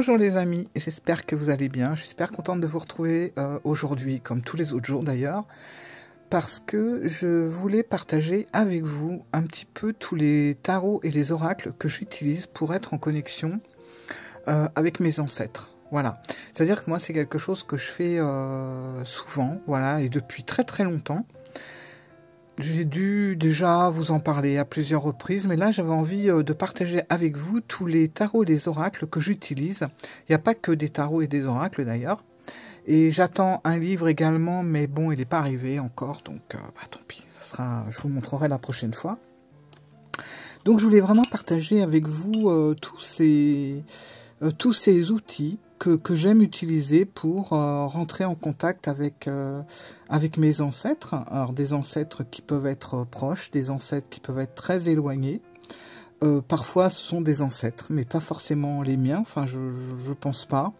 Bonjour les amis, j'espère que vous allez bien. Je suis super contente de vous retrouver aujourd'hui, comme tous les autres jours d'ailleurs, parce que je voulais partager avec vous un petit peu tous les tarots et les oracles que j'utilise pour être en connexion avec mes ancêtres. Voilà, c'est-à-dire que moi c'est quelque chose que je fais souvent, voilà, et depuis très très longtemps. J'ai dû déjà vous en parler à plusieurs reprises, mais là j'avais envie de partager avec vous tous les tarots et les oracles que j'utilise. Il n'y a pas que des tarots et des oracles d'ailleurs. Et j'attends un livre également, mais bon, il n'est pas arrivé encore, donc tant pis. Je vous montrerai la prochaine fois. Donc je voulais vraiment partager avec vous tous ces outils que j'aime utiliser pour rentrer en contact avec mes ancêtres. Alors des ancêtres qui peuvent être proches, des ancêtres qui peuvent être très éloignés. Parfois ce sont des ancêtres, mais pas forcément les miens, enfin je pense pas.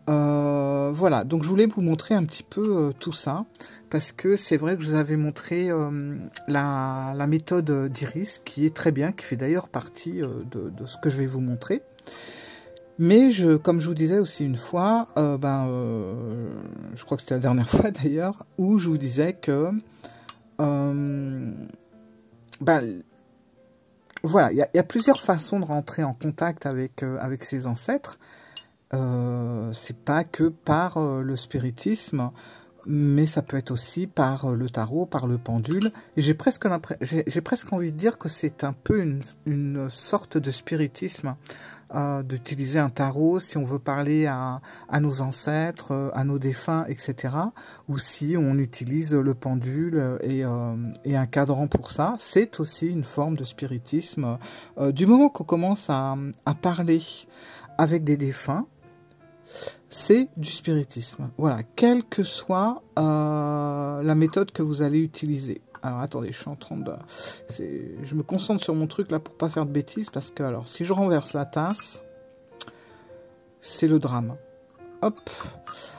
Voilà, donc je voulais vous montrer un petit peu tout ça, parce que c'est vrai que je vous avais montré la méthode d'Iris, qui est très bien, qui fait d'ailleurs partie de ce que je vais vous montrer. Mais comme je vous disais aussi une fois, je crois que c'était la dernière fois d'ailleurs, où je vous disais que voilà, il y a plusieurs façons de rentrer en contact avec ses ancêtres. C'est pas que par le spiritisme, mais ça peut être aussi par le tarot, par le pendule. Et j'ai presque envie de dire que c'est un peu une sorte de spiritisme. D'utiliser un tarot si on veut parler à nos ancêtres, à nos défunts, etc. Ou si on utilise le pendule et un cadran pour ça, c'est aussi une forme de spiritisme. Du moment qu'on commence à parler avec des défunts, c'est du spiritisme. Voilà, quelle que soit la méthode que vous allez utiliser. Alors attendez, je suis en train de... Je me concentre sur mon truc là pour pas faire de bêtises, parce que alors si je renverse la tasse, c'est le drame. Hop.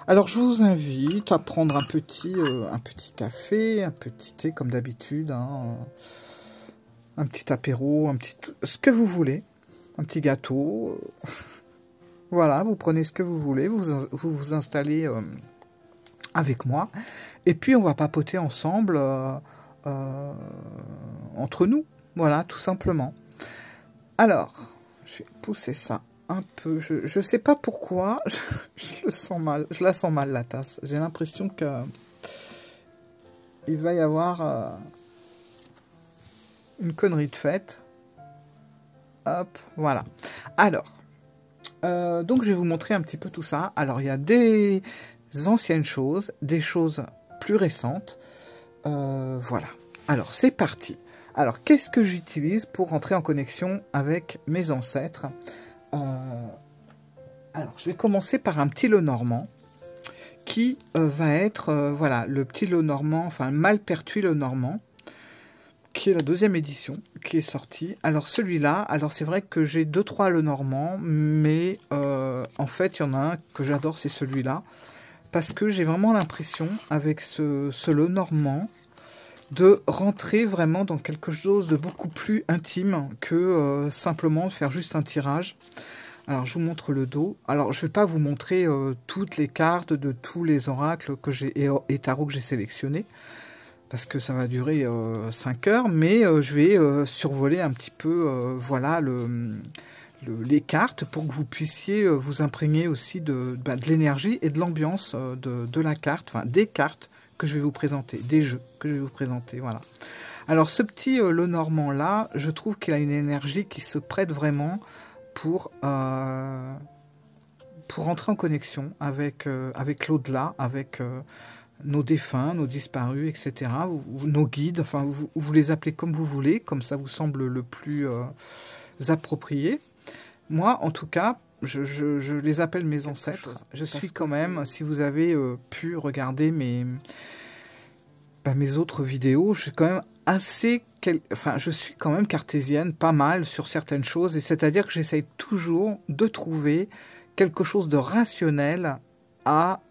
Alors je vous invite à prendre un petit café, un petit thé comme d'habitude, hein, un petit apéro, ce que vous voulez, un petit gâteau. Voilà, vous prenez ce que vous voulez, vous installez avec moi, et puis on va papoter ensemble. Entre nous, voilà, tout simplement. Alors, je vais pousser ça un peu, je sais pas pourquoi, je le sens mal, je la sens mal la tasse, j'ai l'impression que il va y avoir une connerie de faite. Hop, voilà. Alors, donc je vais vous montrer un petit peu tout ça. Alors, il y a des anciennes choses, des choses plus récentes. Voilà. Alors, c'est parti. Alors, qu'est-ce que j'utilise pour rentrer en connexion avec mes ancêtres? Alors, je vais commencer par un petit Lenormand qui va être, voilà, le petit Lenormand, enfin, Malpertuis Lenormand, qui est la deuxième édition qui est sortie. Alors, celui-là, alors c'est vrai que j'ai 2-3 Lenormand, mais en fait, il y en a un que j'adore, c'est celui-là. Parce que j'ai vraiment l'impression, avec ce Lenormand, de rentrer vraiment dans quelque chose de beaucoup plus intime que simplement faire juste un tirage. Alors, je vous montre le dos. Alors, je ne vais pas vous montrer toutes les cartes de tous les oracles que j'ai et tarots que j'ai sélectionnés, parce que ça va durer 5 heures, mais je vais survoler un petit peu voilà, les cartes pour que vous puissiez vous imprégner aussi de l'énergie et de l'ambiance de la carte, enfin des cartes que je vais vous présenter, des jeux que je vais vous présenter, voilà. Alors ce petit Lenormand là, je trouve qu'il a une énergie qui se prête vraiment pour rentrer en connexion avec l'au-delà, avec nos défunts, nos disparus, etc., nos guides, enfin vous les appelez comme vous voulez, comme ça vous semble le plus approprié. Moi, en tout cas, je les appelle mes ancêtres. Je suis quand même, si vous avez pu regarder mes autres vidéos, je suis quand même je suis quand même cartésienne, pas mal sur certaines choses, et c'est-à-dire que j'essaye toujours de trouver quelque chose de rationnel à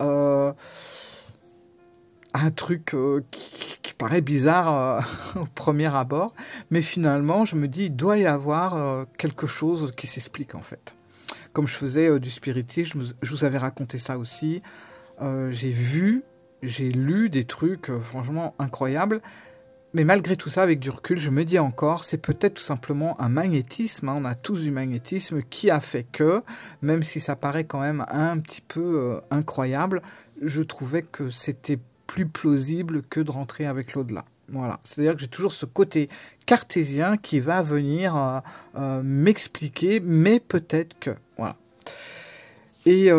un truc qui paraît bizarre au premier abord, mais finalement, je me dis, il doit y avoir quelque chose qui s'explique en fait. comme je faisais du spiritisme, je vous avais raconté ça aussi. J'ai vu, j'ai lu des trucs franchement incroyables. Mais malgré tout ça, avec du recul, je me dis encore, c'est peut-être tout simplement un magnétisme, hein, on a tous du magnétisme, qui a fait que, même si ça paraît quand même un petit peu incroyable, je trouvais que c'était plus plausible que de rentrer avec l'au-delà. Voilà, c'est-à-dire que j'ai toujours ce côté cartésien qui va venir m'expliquer, mais peut-être que, voilà. Et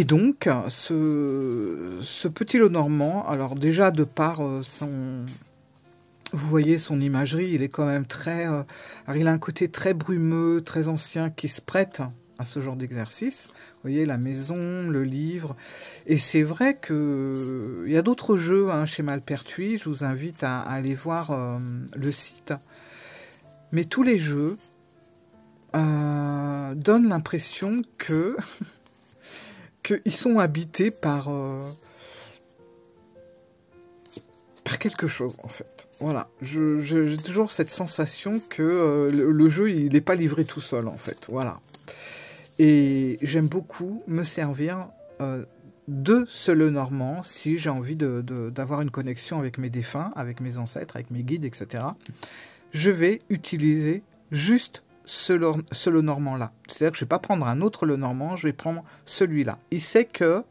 donc, ce petit Lenormand, alors déjà de par son... Vous voyez son imagerie, il est quand même très... alors il a un côté très brumeux, très ancien, qui se prête à ce genre d'exercice. Vous voyez, la maison, le livre. Et c'est vrai que il y a d'autres jeux hein, chez Malpertuis, je vous invite à aller voir le site. Mais tous les jeux... donne l'impression que qu'ils sont habités par quelque chose en fait. Voilà, j'ai toujours cette sensation que le jeu il n'est pas livré tout seul en fait. Voilà. Et j'aime beaucoup me servir de ce Lenormand si j'ai envie d'avoir une connexion avec mes défunts, avec mes ancêtres, avec mes guides, etc. Je vais utiliser juste ce Lenormand-là. C'est-à-dire que je ne vais pas prendre un autre Lenormand, je vais prendre celui-là. Il sait que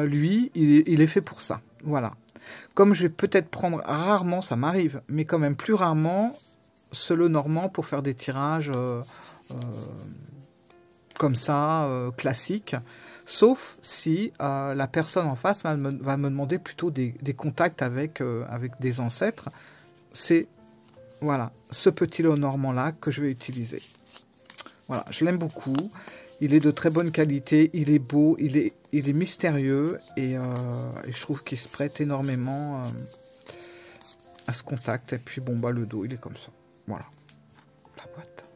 lui, il est fait pour ça. Voilà. Comme je vais peut-être prendre rarement, ça m'arrive, mais quand même plus rarement, ce Lenormand pour faire des tirages comme ça, classiques. Sauf si la personne en face va me demander plutôt des contacts avec des ancêtres. C'est voilà, ce petit Lenormand-là que je vais utiliser. Voilà, je l'aime beaucoup. Il est de très bonne qualité, il est beau, il est mystérieux et je trouve qu'il se prête énormément à ce contact. Et puis bon, bah le dos, il est comme ça. Voilà, la boîte.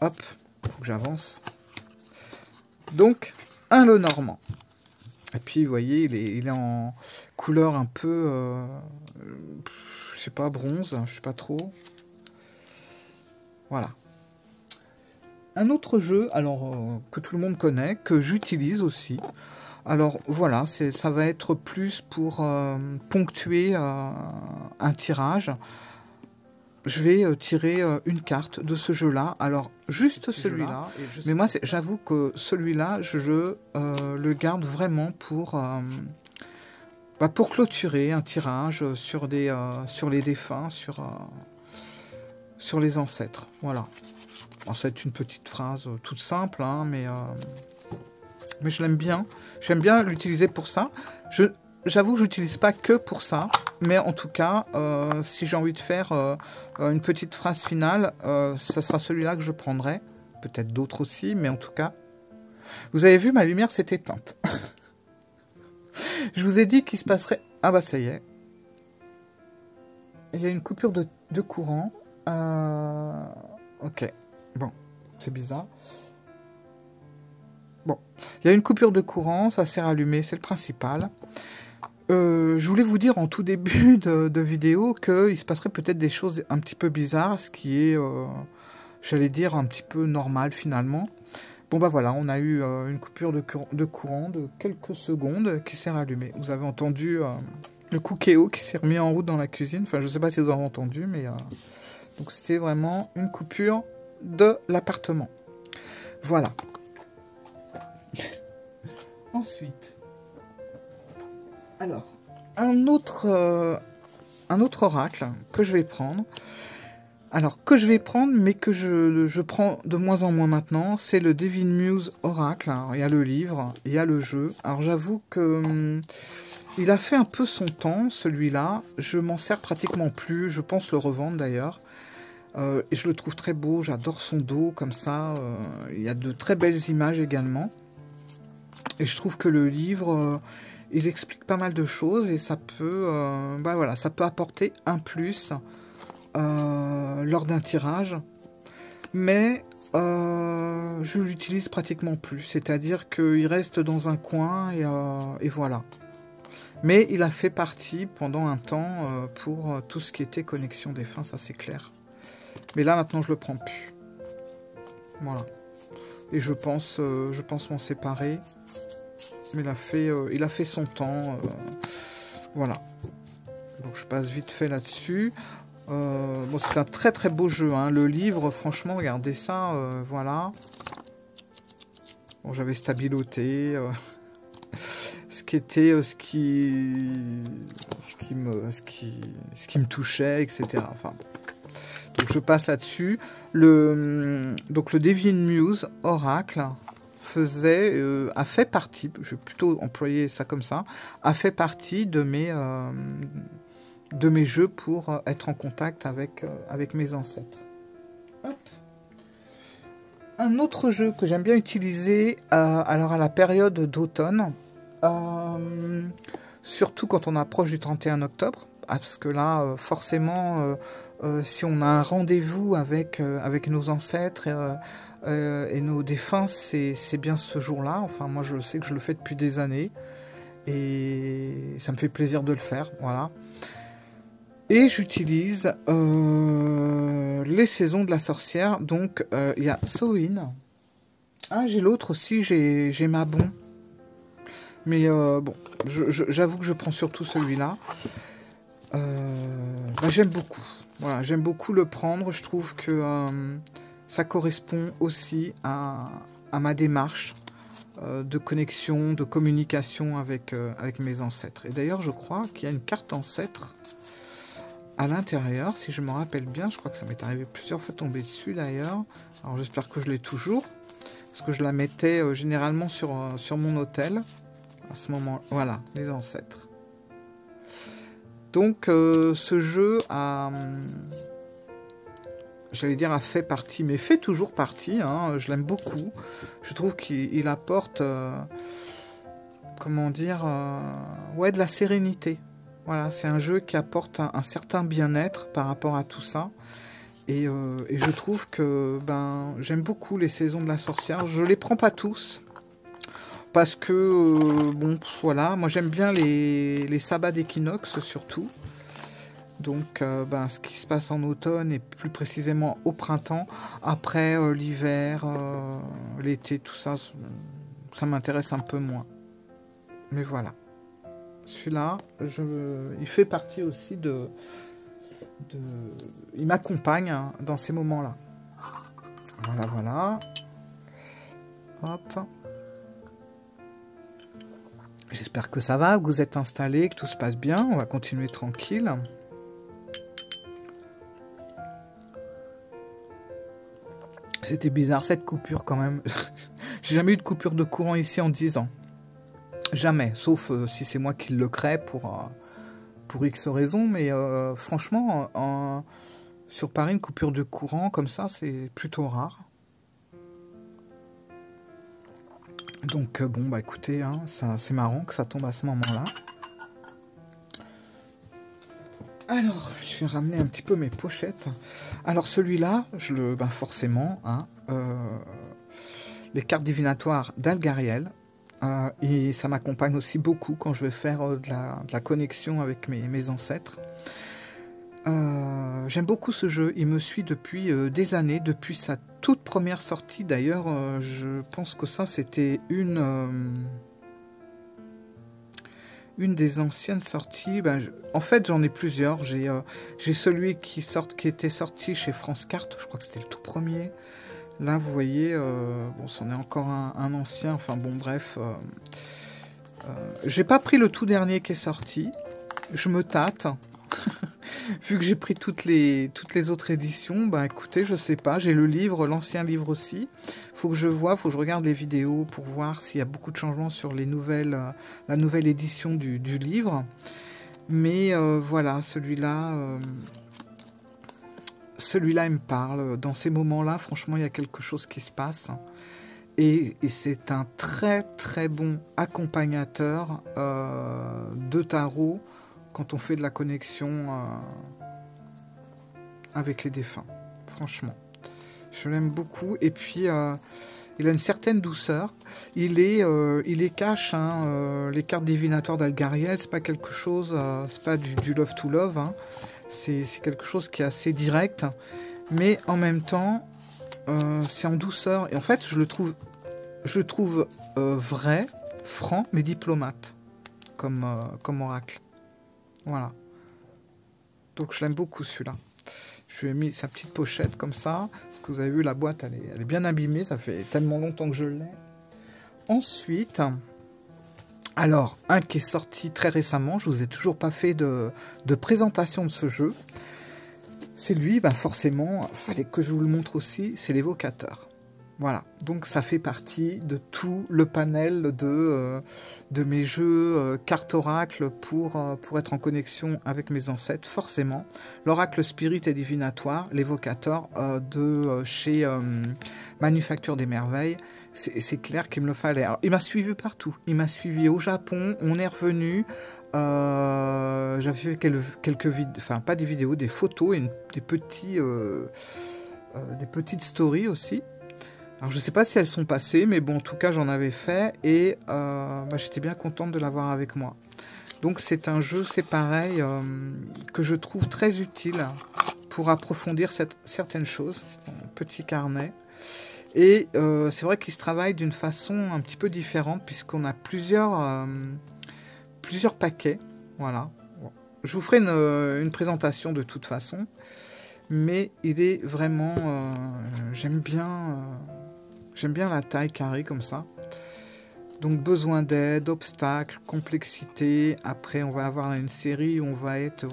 Hop, faut que j'avance. Donc, un Lenormand. Et puis, vous voyez, il est en couleur un peu... je sais pas, bronze, je sais pas trop. Voilà. Un autre jeu, alors que tout le monde connaît, que j'utilise aussi. Alors voilà, ça va être plus pour ponctuer un tirage. Je vais tirer une carte de ce jeu-là. Alors juste celui-là. Mais moi, j'avoue que celui-là, je le garde vraiment pour clôturer un tirage sur les défunts, sur les ancêtres. Voilà. C'est une petite phrase toute simple, hein, mais je l'aime bien. J'aime bien l'utiliser pour ça. J'avoue que je n'utilise pas que pour ça, mais en tout cas, si j'ai envie de faire une petite phrase finale, ça sera celui-là que je prendrai. Peut-être d'autres aussi, mais en tout cas... Vous avez vu, ma lumière s'est éteinte. Je vous ai dit qu'il se passerait... Ah bah ça y est. Il y a une coupure de courant. Ok. Bon, c'est bizarre. Bon, il y a une coupure de courant, ça s'est rallumé, c'est le principal. Je voulais vous dire en tout début de vidéo qu'il se passerait peut-être des choses un petit peu bizarres, ce qui est, j'allais dire, un petit peu normal finalement. Bon bah voilà, on a eu une coupure de courant de quelques secondes qui s'est rallumée. Vous avez entendu le Cookéo qui s'est remis en route dans la cuisine. Enfin, je ne sais pas si vous avez entendu, mais... Donc c'était vraiment une coupure de l'appartement. Voilà. Ensuite, alors, un autre oracle que je vais prendre. Alors, que je vais prendre, mais que je prends de moins en moins maintenant, c'est le Divine Muse Oracle. Alors, il y a le livre, il y a le jeu. Alors, j'avoue que il a fait un peu son temps, celui-là. Je m'en sers pratiquement plus. Je pense le revendre, d'ailleurs. Et je le trouve très beau. J'adore son dos, comme ça. Il y a de très belles images également. Et je trouve que le livre... il explique pas mal de choses et ça peut, voilà, ça peut apporter un plus lors d'un tirage. Mais je l'utilise pratiquement plus. C'est-à-dire qu'il reste dans un coin et voilà. Mais il a fait partie pendant un temps pour tout ce qui était connexion défunt, ça c'est clair. Mais là maintenant je le prends plus. Voilà. Et je pense m'en séparer. Mais il a fait son temps. Voilà. Donc je passe vite fait là-dessus. Bon, c'est un très très beau jeu, hein. Le livre, franchement, regardez ça, voilà. Bon, j'avais stabiloté, ce qui me touchait, etc. Enfin, donc je passe là-dessus. Donc le Divine Muse Oracle a fait partie, je vais plutôt employer ça comme ça, a fait partie de mes jeux pour être en contact avec mes ancêtres. Hop. Un autre jeu que j'aime bien utiliser alors à la période d'automne, surtout quand on approche du 31 octobre, parce que là, forcément, si on a un rendez-vous avec nos ancêtres et nos défunts, c'est bien ce jour-là. Enfin, moi, je sais que je le fais depuis des années et ça me fait plaisir de le faire, voilà. Et j'utilise les saisons de la sorcière. Donc, il y a Samhain. Ah, j'ai l'autre aussi, j'ai Mabon. Mais bon, j'avoue que je prends surtout celui-là. J'aime beaucoup. Voilà, j'aime beaucoup le prendre. Je trouve que ça correspond aussi à ma démarche de connexion, de communication avec mes ancêtres. Et d'ailleurs, je crois qu'il y a une carte ancêtre à l'intérieur, si je me rappelle bien. Je crois que ça m'est arrivé plusieurs fois de tomber dessus d'ailleurs. Alors j'espère que je l'ai toujours, parce que je la mettais généralement sur mon autel à ce moment. Voilà, les ancêtres. Donc ce jeu j'allais dire a fait partie, mais fait toujours partie, hein. Je l'aime beaucoup. Je trouve qu'il apporte comment dire, ouais, de la sérénité. Voilà, c'est un jeu qui apporte un certain bien-être par rapport à tout ça. Et je trouve que j'aime beaucoup les saisons de la sorcière. Je les prends pas tous. Parce que, bon, voilà, moi j'aime bien les sabbats d'équinoxe surtout. Donc, ce qui se passe en automne et plus précisément au printemps. Après, l'hiver, l'été, tout ça, ça m'intéresse un peu moins. Mais voilà. Celui-là, il fait partie aussi il m'accompagne dans ces moments-là. Voilà, voilà. Hop. J'espère que ça va, que vous êtes installés, que tout se passe bien. On va continuer tranquille. C'était bizarre cette coupure quand même. J'ai jamais eu de coupure de courant ici en 10 ans. Jamais, sauf si c'est moi qui le crée pour X raisons, mais franchement, sur Paris, une coupure de courant comme ça, c'est plutôt rare. Donc bon, écoutez, hein, c'est marrant que ça tombe à ce moment-là. Alors, je vais ramener un petit peu mes pochettes. Alors celui-là, forcément, hein, les cartes divinatoires d'Algariel. Et ça m'accompagne aussi beaucoup quand je vais faire de la connexion avec mes ancêtres. J'aime beaucoup ce jeu, il me suit depuis des années, depuis sa toute première sortie. D'ailleurs, je pense que ça c'était une des anciennes sorties. En fait, j'en ai plusieurs. J'ai celui qui était sorti chez France Cartes, je crois que c'était le tout premier. Là, vous voyez, bon, c'en est encore un ancien, enfin bon, bref. J'ai pas pris le tout dernier qui est sorti. Je me tâte. Vu que j'ai pris toutes les autres éditions, écoutez, je sais pas. J'ai le livre, l'ancien livre aussi. Faut que je regarde les vidéos pour voir s'il y a beaucoup de changements sur la nouvelle édition du livre. Mais voilà, celui-là, il me parle. Dans ces moments-là, franchement, il y a quelque chose qui se passe. Et c'est un très très bon accompagnateur de tarot quand on fait de la connexion avec les défunts. Franchement, je l'aime beaucoup. Et puis, il a une certaine douceur. Il est cash, hein, les cartes divinatoires d'Algariel, c'est pas quelque chose, c'est pas du love to love, hein. C'est quelque chose qui est assez direct, mais en même temps, c'est en douceur. Et en fait, je le trouve vrai, franc, mais diplomate, comme oracle. Voilà. Donc je l'aime beaucoup celui-là. Je lui ai mis sa petite pochette comme ça. Parce que vous avez vu, la boîte, elle est bien abîmée. Ça fait tellement longtemps que je l'ai. Ensuite, alors, un qui est sorti très récemment. Je vous ai toujours pas fait de présentation de ce jeu. C'est lui, bah forcément, il fallait que je vous le montre aussi. C'est l'évocateur. Voilà, donc ça fait partie de tout le panel de mes jeux cartes oracle pour être en connexion avec mes ancêtres, forcément. L'oracle spirit et divinatoire, l'évocateur de chez Manufacture des Merveilles, c'est clair qu'il me le fallait. Alors, il m'a suivi partout, il m'a suivi au Japon, on est revenu, j'avais fait quelques vidéos, enfin pas des vidéos, des photos et des petites stories aussi. Alors je sais pas si elles sont passées, mais bon, en tout cas j'en avais fait et j'étais bien contente de l'avoir avec moi. Donc c'est un jeu, c'est pareil, que je trouve très utile pour approfondir certaines choses. Petit carnet. Et c'est vrai qu'il se travaille d'une façon un petit peu différente puisqu'on a plusieurs paquets. Voilà. Bon. Je vous ferai une présentation de toute façon. Mais il est vraiment... j'aime bien la taille carrée comme ça. Donc besoin d'aide, obstacles, complexité. Après on va avoir une série où on va être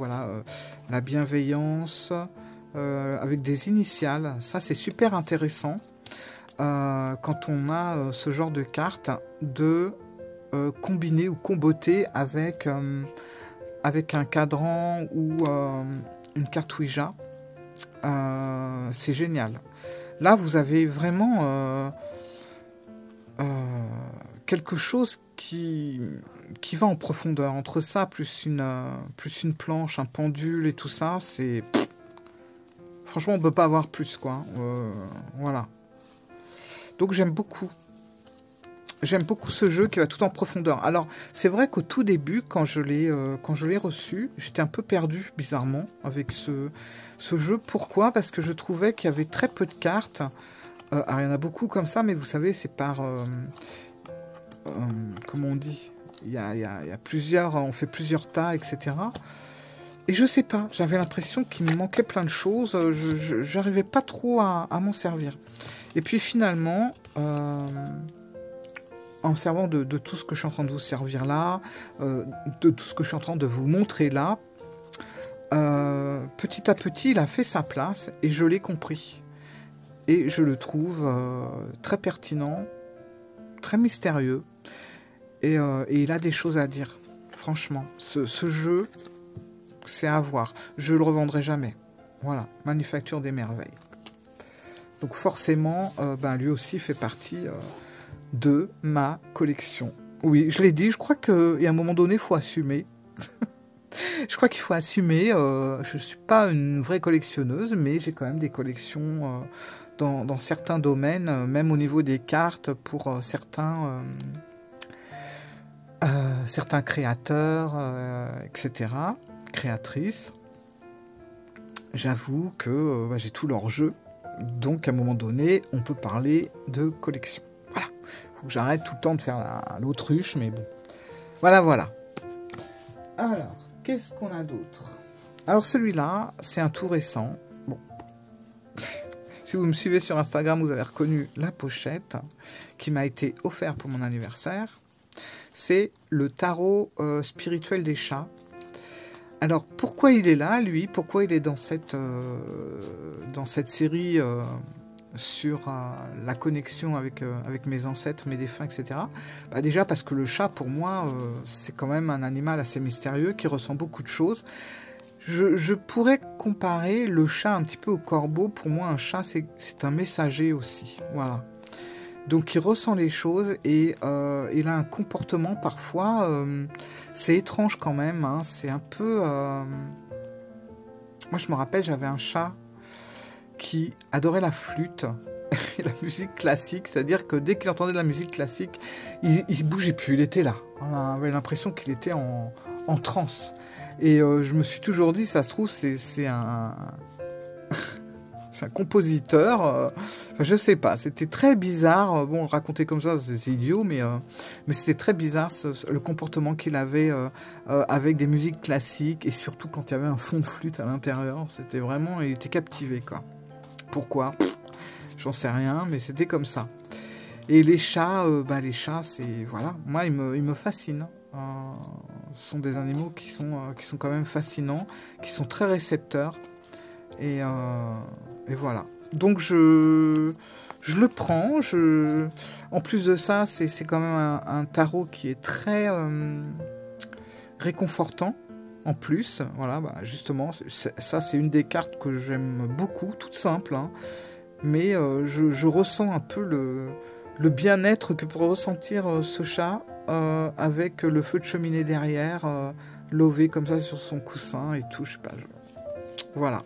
la bienveillance avec des initiales. Ça c'est super intéressant quand on a ce genre de carte de combiner ou comboter avec un cadran ou une carte Ouija. C'est génial. Là, vous avez vraiment quelque chose qui va en profondeur. Entre ça, plus une planche, un pendule et tout ça, c'est... Franchement, on ne peut pas avoir plus, quoi. Voilà. Donc, j'aime beaucoup. J'aime beaucoup ce jeu qui va tout en profondeur. Alors, c'est vrai qu'au tout début, quand je l'ai reçu, j'étais un peu perdu, bizarrement, avec ce jeu. Pourquoi? Parce que je trouvais qu'il y avait très peu de cartes. Alors, il y en a beaucoup comme ça, mais vous savez, c'est par... comment on dit? Il y a plusieurs... On fait plusieurs tas, etc. Et je sais pas, j'avais l'impression qu'il me manquait plein de choses. Je n'arrivais pas trop à m'en servir. Et puis finalement... en servant de tout ce que je suis en train de vous servir là, de tout ce que je suis en train de vous montrer là, petit à petit, il a fait sa place et je l'ai compris. Et je le trouve très pertinent, très mystérieux, et il a des choses à dire. Franchement, ce jeu, c'est à voir. Je le revendrai jamais. Voilà, Manufacture des Merveilles. Donc forcément, lui aussi fait partie... de ma collection. Oui, je l'ai dit, je crois qu'à un moment donné, il faut assumer. Je crois qu'il faut assumer. Je ne suis pas une vraie collectionneuse, mais j'ai quand même des collections dans certains domaines, même au niveau des cartes, pour certains créateurs, etc., créatrices. J'avoue que j'ai tous leurs jeux, donc à un moment donné, on peut parler de collection. Voilà, il faut que j'arrête tout le temps de faire l'autruche, mais bon. Voilà. Alors, qu'est-ce qu'on a d'autre? Alors celui-là, c'est un tout récent. Bon. Si vous me suivez sur Instagram, vous avez reconnu la pochette qui m'a été offerte pour mon anniversaire. C'est le tarot spirituel des chats. Alors, pourquoi il est là, lui? Pourquoi il est dans cette série sur la connexion avec mes ancêtres, mes défunts, etc. Déjà parce que le chat, pour moi, c'est quand même un animal assez mystérieux qui ressent beaucoup de choses. Je pourrais comparer le chat un petit peu au corbeau. Pour moi, un chat, c'est un messager aussi. Voilà. Donc, il ressent les choses et il a un comportement parfois... c'est étrange quand même. Hein, c'est un peu... Moi, je me rappelle, j'avais un chat qui adorait la flûte et la musique classique. C'est-à-dire que dès qu'il entendait de la musique classique, il bougeait plus. Il était là. On avait l'impression qu'il était en transe. Et je me suis toujours dit, ça se trouve, c'est un C'est un compositeur. Enfin, je sais pas, c'était très bizarre. Bon, raconter comme ça, c'est idiot, mais c'était très bizarre le comportement qu'il avait avec des musiques classiques et surtout quand il y avait un fond de flûte à l'intérieur. C'était vraiment, il était captivé, quoi. Pourquoi? J'en sais rien, mais c'était comme ça. Et les chats, c'est voilà, moi ils me fascinent. Ce sont des animaux qui sont quand même fascinants, qui sont très récepteurs. Et voilà. Donc je le prends. En plus de ça, c'est quand même un tarot qui est très réconfortant. En plus, voilà, bah, justement, ça c'est une des cartes que j'aime beaucoup, toute simple, hein, mais je ressens un peu le bien-être que peut ressentir ce chat avec le feu de cheminée derrière, lové comme ça sur son coussin et tout, je sais pas. Voilà.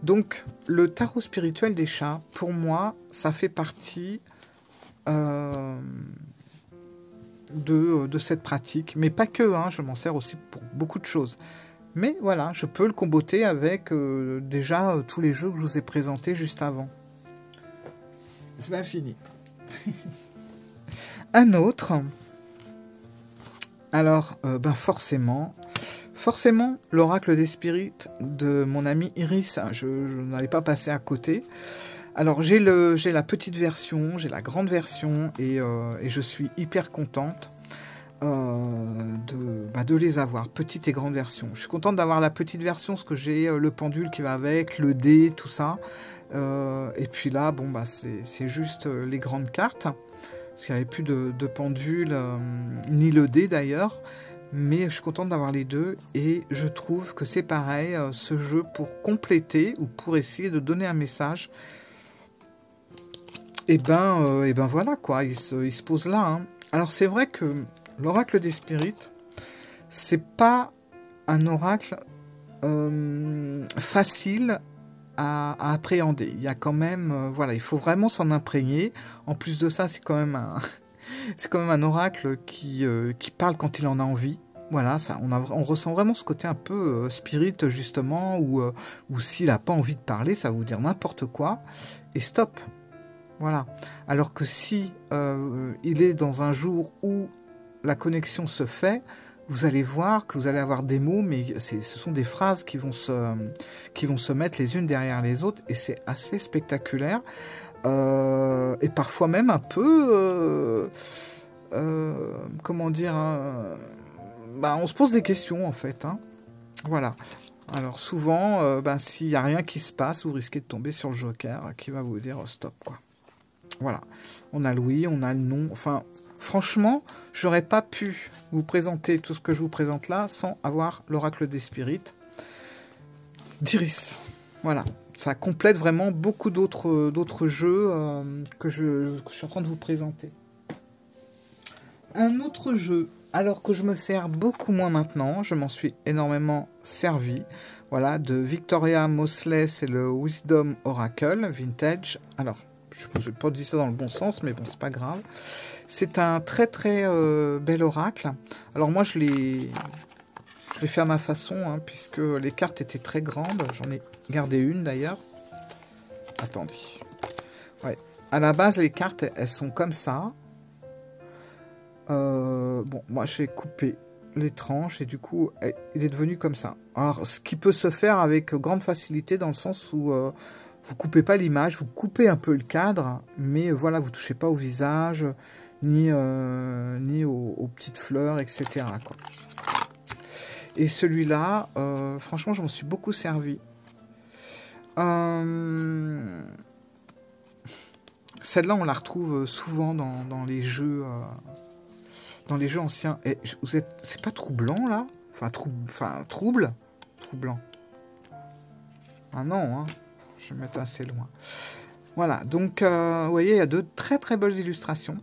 Donc, le tarot spirituel des chats, pour moi, ça fait partie de cette pratique. Mais pas que, hein, je m'en sers aussi pour beaucoup de choses. Mais voilà, je peux le comboter avec déjà tous les jeux que je vous ai présentés juste avant. C'est bien fini. Un autre. Alors, forcément, l'oracle des spirites de mon ami Iris, je n'allais pas passer à côté. Alors, j'ai la petite version, j'ai la grande version, et je suis hyper contente de les avoir, petite et grande version. Je suis contente d'avoir la petite version, parce que j'ai le pendule qui va avec, le dé, tout ça. Et puis là, bon, c'est juste les grandes cartes, parce qu'il n'y avait plus de pendule, ni le dé d'ailleurs. Mais je suis contente d'avoir les deux, et je trouve que c'est pareil, ce jeu, pour compléter, ou pour essayer de donner un message, et ben voilà, quoi, il se pose là, hein. Alors c'est vrai que l'oracle des spirites, c'est pas un oracle facile à appréhender. Il y a quand même, voilà, il faut vraiment s'en imprégner. En plus de ça, c'est quand même un oracle qui parle quand il en a envie. Voilà, ça, on ressent vraiment ce côté un peu spirit, justement, où s'il n'a pas envie de parler, ça va vous dire n'importe quoi, et stop. Voilà. Alors que si il est dans un jour où la connexion se fait, vous allez voir que vous allez avoir des mots, mais ce sont des phrases qui vont se mettre les unes derrière les autres, et c'est assez spectaculaire. Et parfois même un peu... comment dire... on se pose des questions, en fait, hein. Voilà. Alors souvent, s'il n'y a rien qui se passe, vous risquez de tomber sur le joker qui va vous dire stop, quoi. Voilà. On a le oui, on a le non. Enfin, franchement, j'aurais pas pu vous présenter tout ce que je vous présente là sans avoir l'oracle des spirites d'Iris. Voilà. Ça complète vraiment beaucoup d'autres jeux que je suis en train de vous présenter. Un autre jeu, alors que je me sers beaucoup moins maintenant, je m'en suis énormément servi. Voilà, de Victoria Mosley, c'est le Wisdom Oracle Vintage. Alors, je n'ai pas dit ça dans le bon sens, mais bon, c'est pas grave. C'est un très très bel oracle. Alors moi, je l'ai fait à ma façon, hein, puisque les cartes étaient très grandes. J'en ai gardé une d'ailleurs. Attendez. Ouais. À la base, les cartes, elles sont comme ça. Bon, moi, j'ai coupé les tranches et du coup, il est devenu comme ça. Alors, ce qui peut se faire avec grande facilité dans le sens où vous coupez pas l'image, vous coupez un peu le cadre, mais voilà, vous touchez pas au visage, ni aux petites fleurs, etc., quoi. Et celui-là, franchement, je m'en suis beaucoup servi. Celle-là, on la retrouve souvent dans les jeux anciens. Et c'est pas troublant, là? Troublant. Ah non, hein. Je vais me mettre assez loin. Voilà, donc, vous voyez, il y a de très très belles illustrations.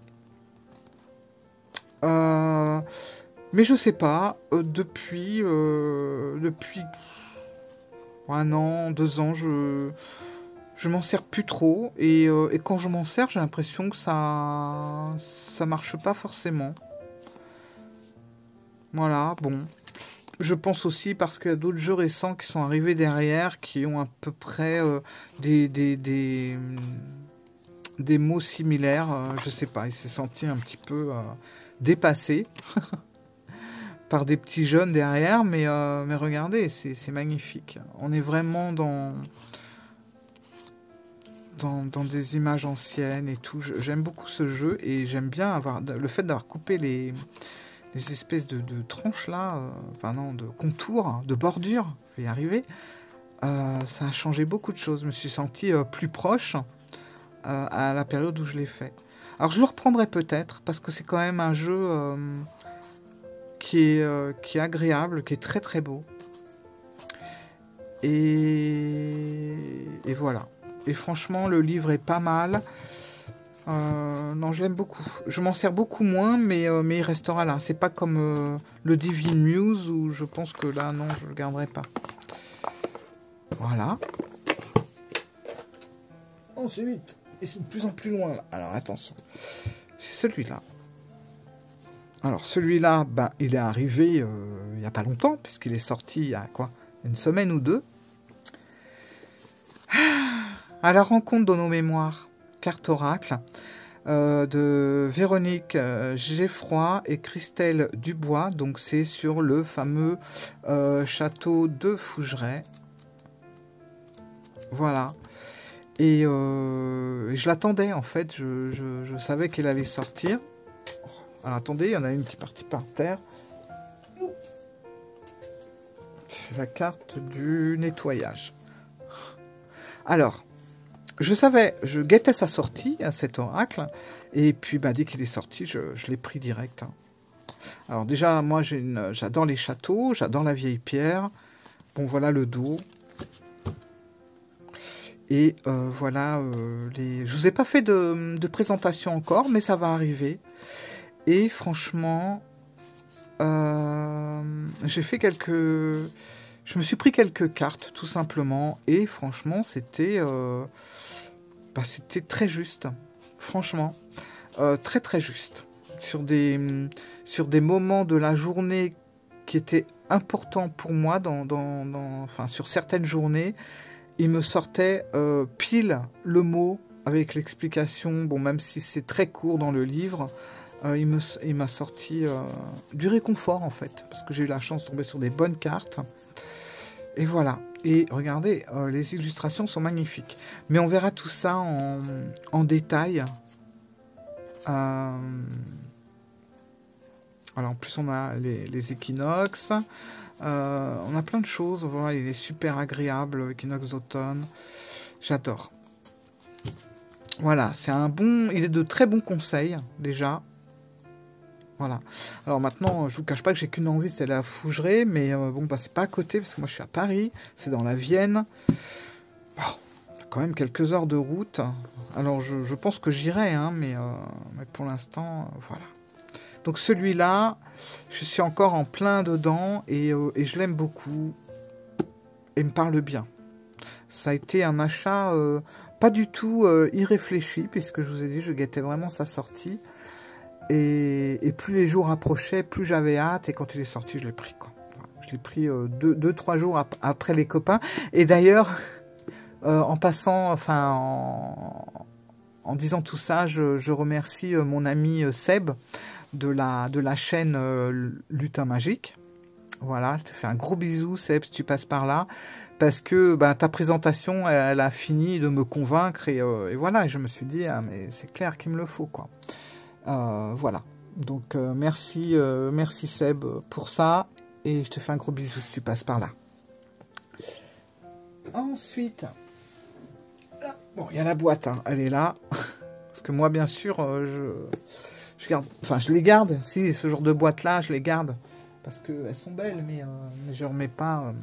Mais je sais pas, depuis 1 an, 2 ans, je m'en sers plus trop. Et quand je m'en sers, j'ai l'impression que ça marche pas forcément. Voilà, bon. Je pense aussi parce qu'il y a d'autres jeux récents qui sont arrivés derrière, qui ont à peu près des mots similaires. Je sais pas, il s'est senti un petit peu dépassé par des petits jeunes derrière, mais regardez, c'est magnifique. On est vraiment dans des images anciennes et tout. J'aime beaucoup ce jeu et j'aime bien avoir le fait d'avoir coupé les espèces de tranches là, enfin non, de contours, hein, de bordures, je vais y arriver. Ça a changé beaucoup de choses. Je me suis senti plus proche à la période où je l'ai fait. Alors je le reprendrai peut-être parce que c'est quand même un jeu qui est agréable, qui est très très beau. Et voilà. Et franchement, le livre est pas mal. Non, je l'aime beaucoup. Je m'en sers beaucoup moins, mais il restera là. C'est pas comme le Divine Muse où je pense que là, non, je le garderai pas. Voilà. Ensuite, et c'est de plus en plus loin là. Alors attention, c'est celui-là. Alors celui-là, ben, il est arrivé il n'y a pas longtemps, puisqu'il est sorti il y a quoi, une semaine ou deux. À la rencontre de nos mémoires, carte oracle, de Véronique Geffroy et Christelle Dubois. Donc c'est sur le fameux château de Fougeray. Voilà. Et je l'attendais en fait, je savais qu'elle allait sortir. Alors attendez, il y en a une qui est partie par terre. C'est la carte du nettoyage. Alors, je guettais sa sortie à cet oracle, et puis bah, dès qu'il est sorti, je l'ai pris direct. Hein. Alors déjà, moi j'adore les châteaux, j'adore la vieille pierre. Bon, voilà le dos. Et voilà, je vous ai pas fait de présentation encore, mais ça va arriver. Et franchement, j'ai fait je me suis pris quelques cartes, tout simplement. Et franchement, c'était très juste. Franchement, très très juste. Sur des moments de la journée qui étaient importants pour moi, enfin, sur certaines journées, il me sortait pile le mot avec l'explication. Bon, même si c'est très court dans le livre, il m'a sorti du réconfort en fait, parce que j'ai eu la chance de tomber sur des bonnes cartes. Et voilà. Et regardez, les illustrations sont magnifiques. Mais on verra tout ça en détail. Alors en plus on a les équinoxes. On a plein de choses. Voilà, il est super agréable, équinoxe d'automne. J'adore. Voilà, il est de très bons conseils déjà. Voilà. Alors maintenant, je vous cache pas que j'ai qu'une envie, c'est la Fougeray, mais bon, bah c'est pas à côté parce que moi je suis à Paris, c'est dans la Vienne. Bon, il y a quand même quelques heures de route. Alors je pense que j'irai, hein, mais pour l'instant, voilà. Donc celui-là, je suis encore en plein dedans et je l'aime beaucoup et me parle bien. Ça a été un achat pas du tout irréfléchi, puisque je vous ai dit, je guettais vraiment sa sortie. Et plus les jours approchaient, plus j'avais hâte. Et quand il est sorti, je l'ai pris, quoi. Je l'ai pris 2-3 jours après les copains. Et d'ailleurs, en passant, enfin, en disant tout ça, je remercie mon ami Seb de la chaîne Lutin Magique. Voilà, je te fais un gros bisou, Seb, si tu passes par là. Parce que bah, ta présentation, elle a fini de me convaincre. Et voilà, je me suis dit, ah, mais c'est clair qu'il me le faut, quoi. Voilà, donc merci Seb pour ça, et je te fais un gros bisou si tu passes par là. Ensuite, bon, il y a la boîte, hein, elle est là, parce que moi bien sûr, je garde, enfin je les garde, si ce genre de boîte là, je les garde, parce qu'elles sont belles, mais je ne remets pas,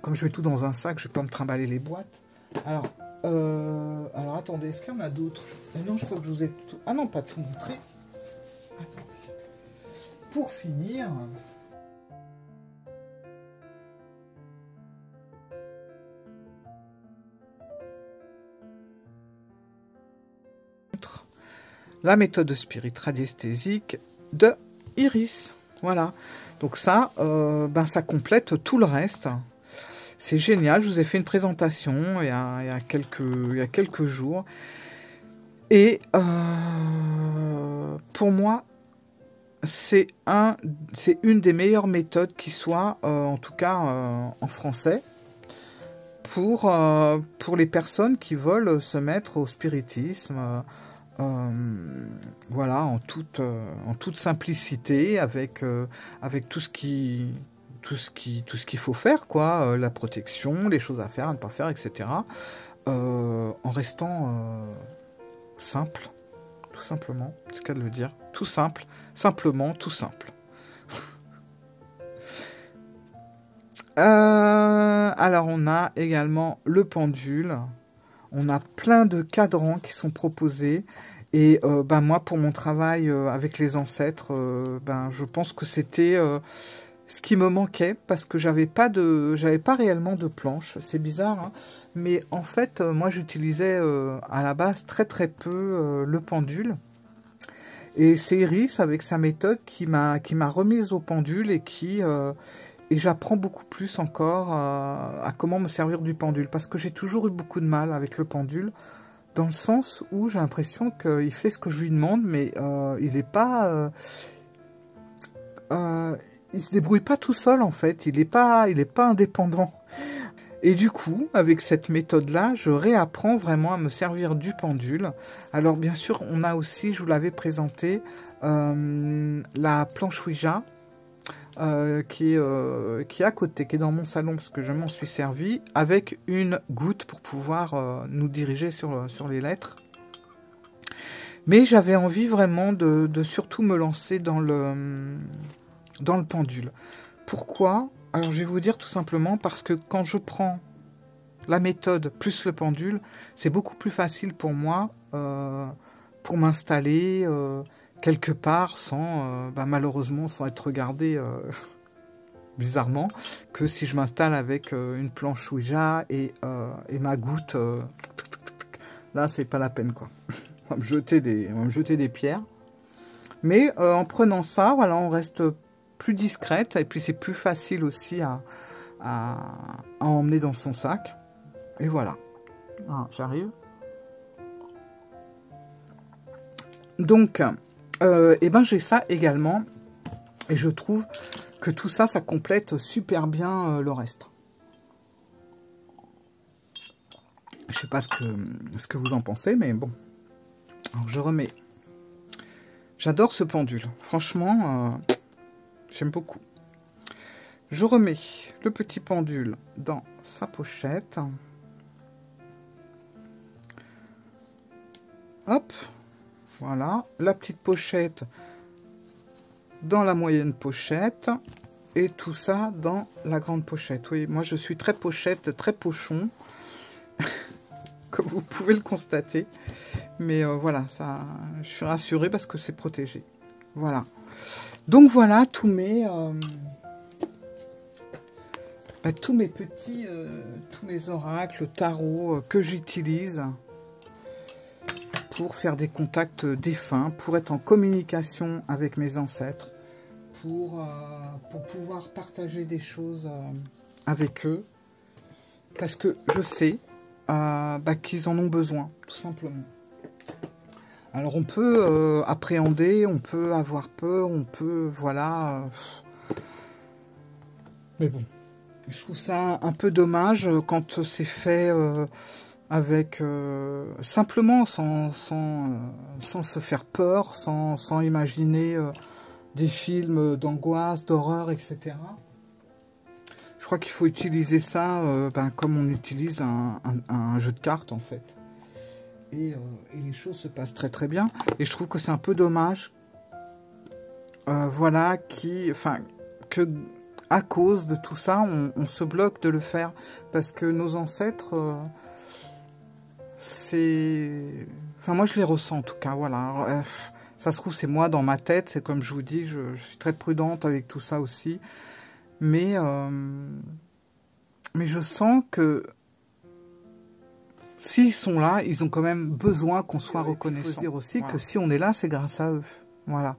comme je mets tout dans un sac, je vais pas me trimballer les boîtes. Alors attendez, est-ce qu'il y en a d'autres? Non, je crois que je vous ai tout... Ah non, pas tout montré. Attendez. Pour finir... La méthode spirit radiesthésique de Iris. Voilà. Donc ça, ben ça complète tout le reste. C'est génial. Je vous ai fait une présentation il y a quelques jours. Et pour moi, c'est une des meilleures méthodes qui soit, en tout cas en français, pour les personnes qui veulent se mettre au spiritisme, voilà, en toute simplicité, avec tout ce qu'il faut faire, quoi, la protection, les choses à faire, à ne pas faire, etc. En restant simple, tout simplement, c'est le cas de le dire, tout simple, simplement, tout simple. Alors on a également le pendule, on a plein de cadrans qui sont proposés, et ben moi pour mon travail avec les ancêtres, ben je pense que c'était ce qui me manquait, parce que j'avais pas réellement de planche. C'est bizarre, hein, mais en fait moi j'utilisais à la base très peu le pendule, et c'est Iris avec sa méthode qui m'a remise au pendule, et j'apprends beaucoup plus encore à comment me servir du pendule, parce que j'ai toujours eu beaucoup de mal avec le pendule, dans le sens où j'ai l'impression qu'il fait ce que je lui demande, mais il n'est pas... il se débrouille pas tout seul, en fait. Il est pas indépendant. Et du coup, avec cette méthode-là, je réapprends vraiment à me servir du pendule. Alors, bien sûr, on a aussi, je vous l'avais présenté, la planche Ouija, qui est à côté, qui est dans mon salon, parce que je m'en suis servi, avec une goutte pour pouvoir nous diriger sur les lettres. Mais j'avais envie vraiment de surtout me lancer dans le pendule. Pourquoi? Alors, je vais vous dire tout simplement parce que quand je prends la méthode plus le pendule, c'est beaucoup plus facile pour moi pour m'installer quelque part sans, malheureusement, sans être regardé bizarrement, que si je m'installe avec une planche Ouija et ma goutte. Là, c'est pas la peine, quoi. On va me jeter des pierres. Mais en prenant ça, voilà, on reste plus discrète, et puis c'est plus facile aussi à emmener dans son sac. Et voilà. Ah, j'arrive. Donc, et ben j'ai ça également, et je trouve que tout ça, ça complète super bien le reste. Je sais pas ce que vous en pensez, mais bon. Alors je remets. J'adore ce pendule. Franchement, j'aime beaucoup. Je remets le petit pendule dans sa pochette. Hop, voilà. La petite pochette dans la moyenne pochette. Et tout ça dans la grande pochette. Oui, moi je suis très pochette, très pochon. Comme vous pouvez le constater. Mais voilà, ça, je suis rassurée parce que c'est protégé. Voilà. Donc voilà tous mes petits, tous mes oracles, tarot que j'utilise pour faire des contacts défunts, pour être en communication avec mes ancêtres, pour pouvoir partager des choses avec eux, parce que je sais qu'ils en ont besoin, tout simplement. Alors on peut appréhender, on peut avoir peur, on peut, voilà. Mais bon, je trouve ça un peu dommage quand c'est fait avec simplement sans se faire peur, sans imaginer des films d'angoisse, d'horreur, etc. Je crois qu'il faut utiliser ça comme on utilise un jeu de cartes, en fait. Et les choses se passent très très bien. Et je trouve que c'est un peu dommage, voilà, que à cause de tout ça, on se bloque de le faire. Parce que nos ancêtres, enfin moi je les ressens en tout cas, voilà. Alors, ça se trouve c'est moi dans ma tête, c'est comme je vous dis, je suis très prudente avec tout ça aussi. Mais je sens que s'ils sont là, ils ont quand même besoin qu'on soit reconnaissant. Il faut se dire aussi que si on est là, c'est grâce à eux. Voilà.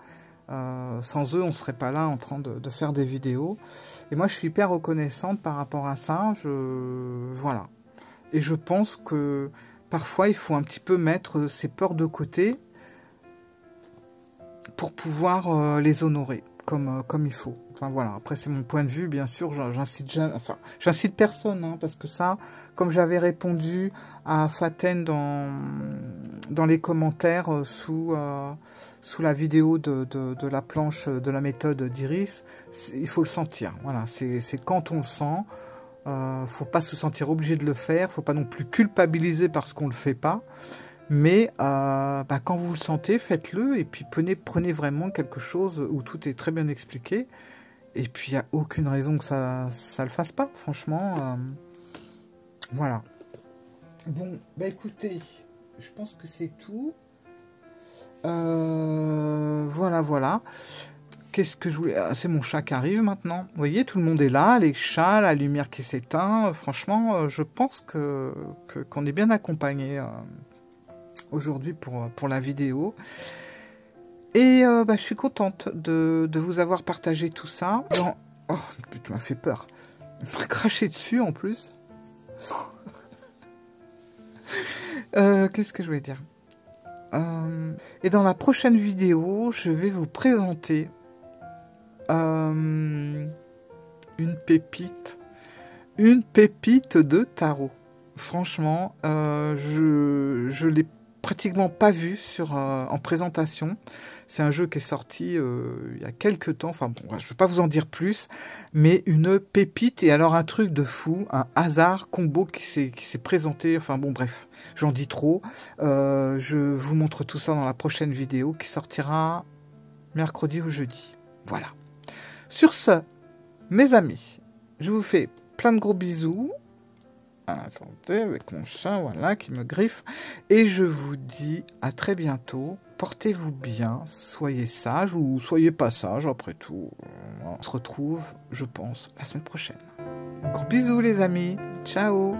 Sans eux, on serait pas là en train de faire des vidéos. Et moi, je suis hyper reconnaissante par rapport à ça. Voilà. Et je pense que parfois, il faut un petit peu mettre ses peurs de côté pour pouvoir les honorer comme il faut. Enfin voilà, après c'est mon point de vue, bien sûr, j'incite personne, hein, parce que ça, comme j'avais répondu à Faten dans les commentaires sous la vidéo de la planche de la méthode d'Iris, il faut le sentir. Voilà, c'est quand on le sent, faut pas se sentir obligé de le faire, faut pas non plus culpabiliser parce qu'on le fait pas. Mais quand vous le sentez, faites-le, et puis prenez vraiment quelque chose où tout est très bien expliqué, et puis il n'y a aucune raison que ça le fasse pas, franchement. Voilà. Bon, écoutez, je pense que c'est tout. Voilà. Qu'est-ce que je voulais... c'est mon chat qui arrive maintenant. Vous voyez, tout le monde est là, les chats, la lumière qui s'éteint. Franchement, je pense qu'on est bien accompagné aujourd'hui pour la vidéo. Et je suis contente de vous avoir partagé tout ça. Oh, tu m'as fait peur. Il m'a craché dessus en plus. Qu'est-ce que je voulais dire? Et dans la prochaine vidéo, je vais vous présenter une pépite de tarot. Franchement, je l'ai pratiquement pas vu en présentation. C'est un jeu qui est sorti il y a quelques temps. Enfin bon, je ne vais pas vous en dire plus, mais une pépite, et alors un truc de fou, un hasard combo qui s'est présenté. Enfin bon, bref, j'en dis trop. Je vous montre tout ça dans la prochaine vidéo qui sortira mercredi ou jeudi. Voilà. Sur ce, mes amis, je vous fais plein de gros bisous. Attendez, avec mon chat, voilà, qui me griffe. Et je vous dis à très bientôt. Portez-vous bien, soyez sages ou soyez pas sages, après tout. On se retrouve, je pense, la semaine prochaine. Gros bisous les amis, ciao.